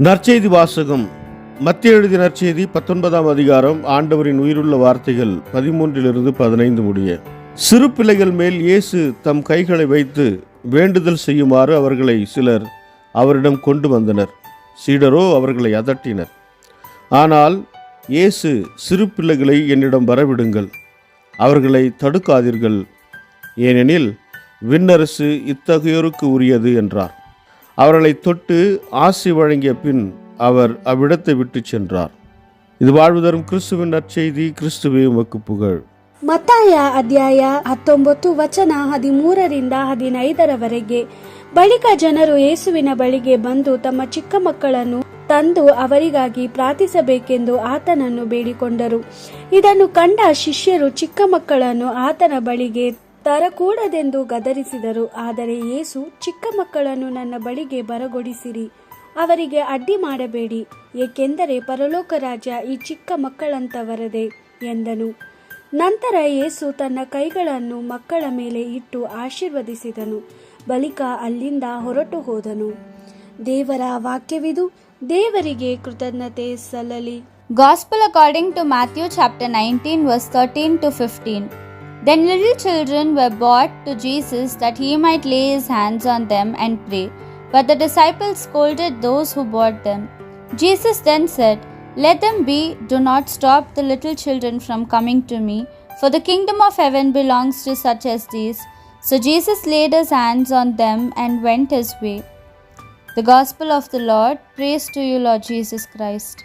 நற்செய்தி வாசகம். மத்திய எழுதிய நற்செய்தி 19ஆம் அதிகாரம். ஆண்டவரின் உயிருள்ள வார்த்தைகள் 13-15 முடிய. சிறு பிள்ளைகள் மேல் இயேசு தம் கைகளை வைத்து வேண்டுதல் செய்யுமாறு அவர்களை சிலர் அவரிடம் கொண்டு வந்தனர். சீடரோ அவர்களை அதட்டினர். ஆனால் இயேசு, சிறு பிள்ளைகளை என்னிடம் வரவிடுங்கள், அவர்களை தடுக்காதீர்கள், ஏனெனில் விண்ணரசு இத்தகையோருக்கு உரியது என்றார். அவர்களை தொட்டு ஆசி வழங்கிய பின் அவர் அவ்விடத்தை விட்டு சென்றார். இது வாழ்வு தரும் கிறிஸ்துவின் நற்செய்தி. கிறிஸ்துவே உமக்கு புகழ். ಮತ್ತಾಯ ಅಧ್ಯಾಯ 19 ವಚನ 13-15 ಬಳಿಕ ಜನರು ಯೇಸುವಿನ ಬಳಿಗೆ ಬಂದು ತಮ್ಮ ಚಿಕ್ಕ ಮಕ್ಕಳನ್ನು ತಂದು ಅವರಿಗಾಗಿ ಪ್ರಾರ್ಥಿಸಬೇಕೆಂದು ಆತನನ್ನು ಬೇಡಿಕೊಂಡರು. ಇದನ್ನು ಕಂಡ ಶಿಷ್ಯರು ಚಿಕ್ಕ ಮಕ್ಕಳನ್ನು ಆತನ ಬಳಿಗೆ ತರಕೂಡದೆಂದು ಗದರಿಸಿದರು. ಆದರೆ ಯೇಸು, ಚಿಕ್ಕ ಮಕ್ಕಳನ್ನು ನನ್ನ ಬಳಿಗೆ ಬರಗೊಡಿಸಿರಿ, ಅವರಿಗೆ ಅಡ್ಡಿ ಮಾಡಬೇಡಿ, ಏಕೆಂದರೆ ಪರಲೋಕ ರಾಜ್ಯ ಈ ಚಿಕ್ಕ ಮಕ್ಕಳಂತವರದೇ ಎಂದನು. ನಂತರ ಯೇಸು ತನ್ನ ಕೈಗಳನ್ನು ಮಕ್ಕಳ ಮೇಲೆ ಇಟ್ಟು ಆಶೀರ್ವದಿಸಿದನು. ಬಳಿಕ ಅಲ್ಲಿಂದ ಹೊರಟು ಹೋದನು. ದೇವರ ವಾಕ್ಯವಿದು. ದೇವರಿಗೆ ಕೃತಜ್ಞತೆ ಸಲ್ಲಲಿ. Gospel according to Matthew chapter 19 verse 13-15. Then little children were brought to Jesus that he might lay his hands on them and pray. But the disciples scolded those who brought them. Jesus then said, "Let them be, do not stop the little children from coming to me, for the kingdom of heaven belongs to such as these." So Jesus laid his hands on them and went his way. The Gospel of the Lord. Praise to you, Lord Jesus Christ.